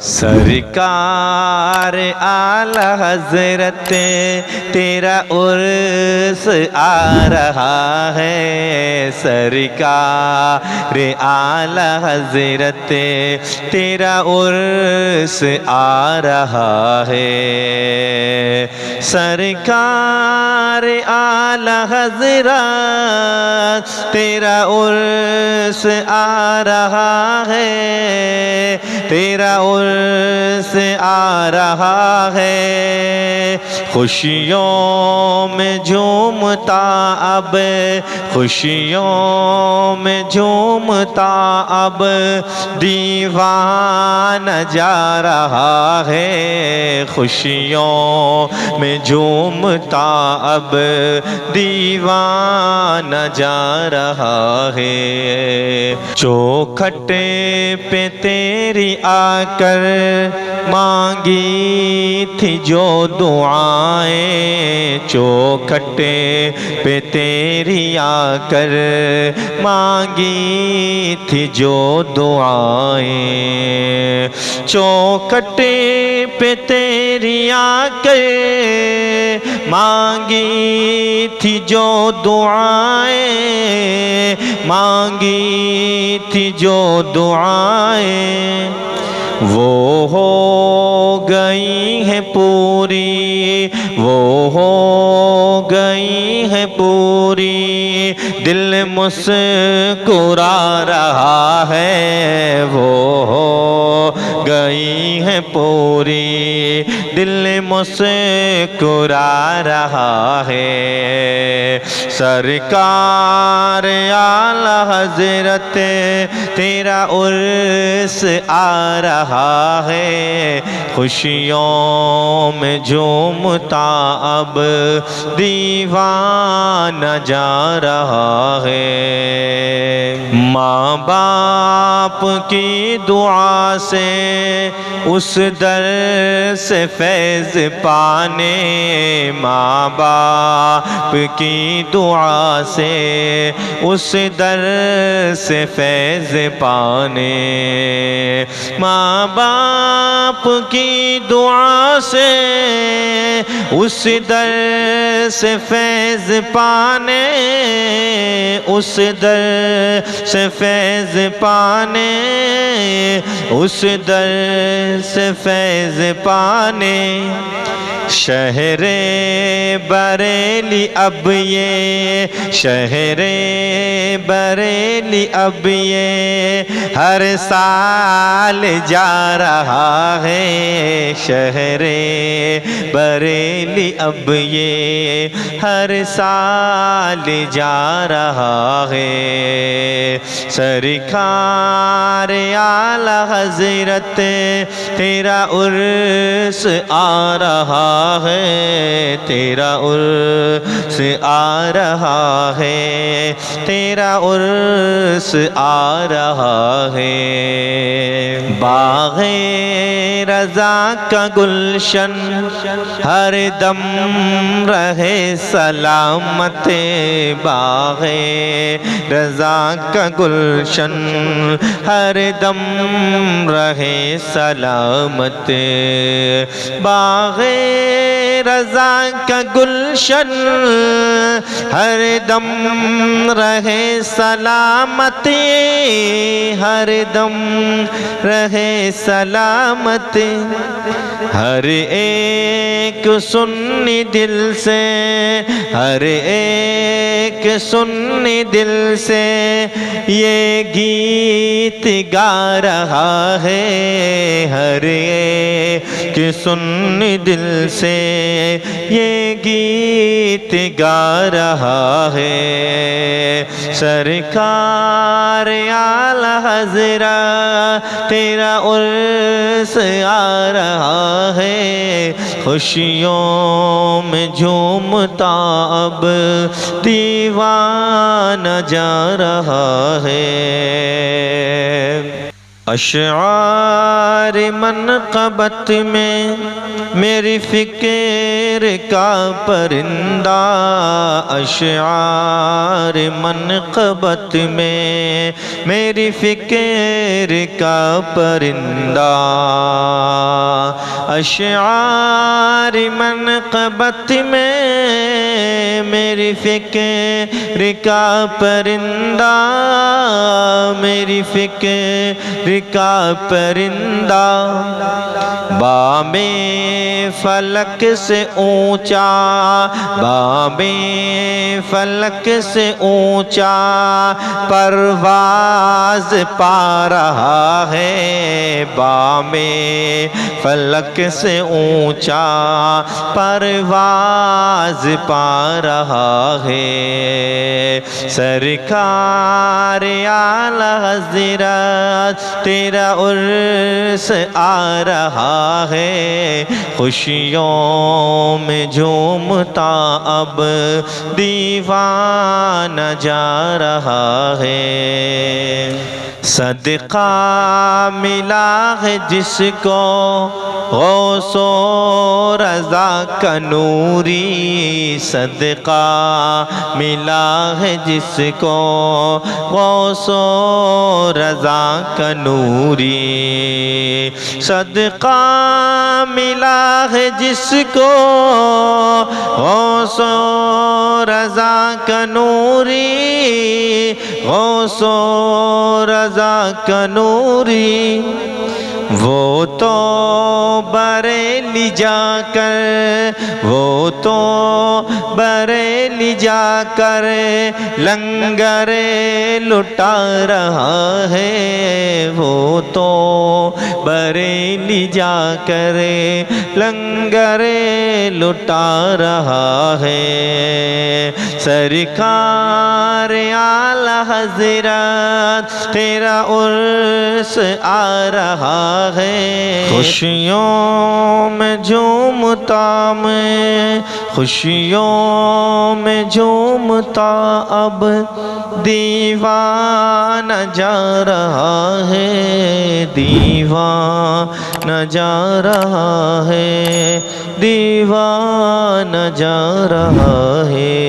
سرکار اعلی حضرت تیرا عرس آ رہا ہے، سرکار اعلی حضرت تیرا عرس آ رہا ہے، سرکار اعلی حضرت تیرا عرس آ رہا ہے، تیرا عرس آ رہا ہے، خوشیوں میں جھومتا اب، خوشیوں میں جھومتا اب دیوانہ جا رہا ہے، خوشیوں میں جھومتا اب دیوانہ جا رہا ہے، چوکھٹ پہ تیری آ کر مانگی تھی جو دعائیں، چوکھٹ پہ تیری آ کر مانگی تھی جو دعائیں، چوکھٹ پہ تیری آ کر مانگی تھی جو دعائیں، مانگی تھی جو دعائیں، وہ ہو گئی ہیں پوری، وہ ہو گئی ہیں پوری، دل مسکرا رہا ہے، وہ ہو گئی ہیں پوری، دل مسکرا رہا ہے، سرکار اعلی حضرت تیرا عرس آ رہا ہے، خوشیوں میں جھومتا اب دیوانہ جا رہا ہے، ماں باپ کی دعا سے اس در سے فیض پانے، ماں باپ کی دعا سے اس در سے فیض پانے، ماں باپ کی دعا سے اس در سے فیض پانے، اس در سے فیض پانے، اس در سے فیض پانے، شہر بریلی اب یہ، شہر بریلی اب یہ ہر سال جا رہا ہے، شہر بریلی اب یہ ہر سال جا رہا ہے، سرکار اعلی حضرت تیرا عرس آ رہا ہے، تیرا عرس آ رہا ہے، تیرا عرس آ رہا ہے، باغ رضا کا گلشن ہر دم رہے سلامت، باغ رضا کا گلشن ہر دم رہے سلامت، باغ رضا کا گلشن ہر دم رہے سلامت، ہر دم رہے سلامت، ہر ایک سنی دل سے، ہر ایک سنی دل سے یہ گیت گا رہا ہے، ہر ایک سنی دل سے یہ گیت گا رہا ہے، سرکار اعلی حضرت تیرا عرس آ رہا ہے، خوشیوں میں جھومتا اب دیوانہ جا رہا ہے، اشعار منقبت میں میری فکر کا پرندہ، اشعار منقبت میں میری فکر کا پرندہ، اشعار منقبت میں میری فکر کا پرندہ، میری فکر کا پرندہ، بام فلک سے اونچا، بام فلک سے اونچا پرواز پا رہا ہے، بام فلک سے اونچا پرواز پا رہا ہے۔ سرکار اعلی حضرت تیرا عرس آ رہا ہے، خوشیوں میں جھومتا اب دیوانہ جا رہا ہے۔ صدقہ ملا ہے جس کو غوث و رضا کا نوری، صدقہ ملا ہے جس کو غوث و رضا کا نوری، صدقہ ملا ہے جس کو غوث و رضا کا نوری، غوث و رضا کا نوری، وہ تو بریلی جا کر، وہ تو بریلی جا کر لنگر لٹا رہا ہے، وہ تو بریلی جا کر لنگر لٹا رہا ہے۔ سرکار اعلی حضرت تیرا عرس آ رہا ہے، خوشیوں میں جھومتا میں، خوشیوں میں جھومتا اب دیوانہ جا رہا ہے، دیوانہ جا رہا ہے، دیوانہ جا رہا ہے۔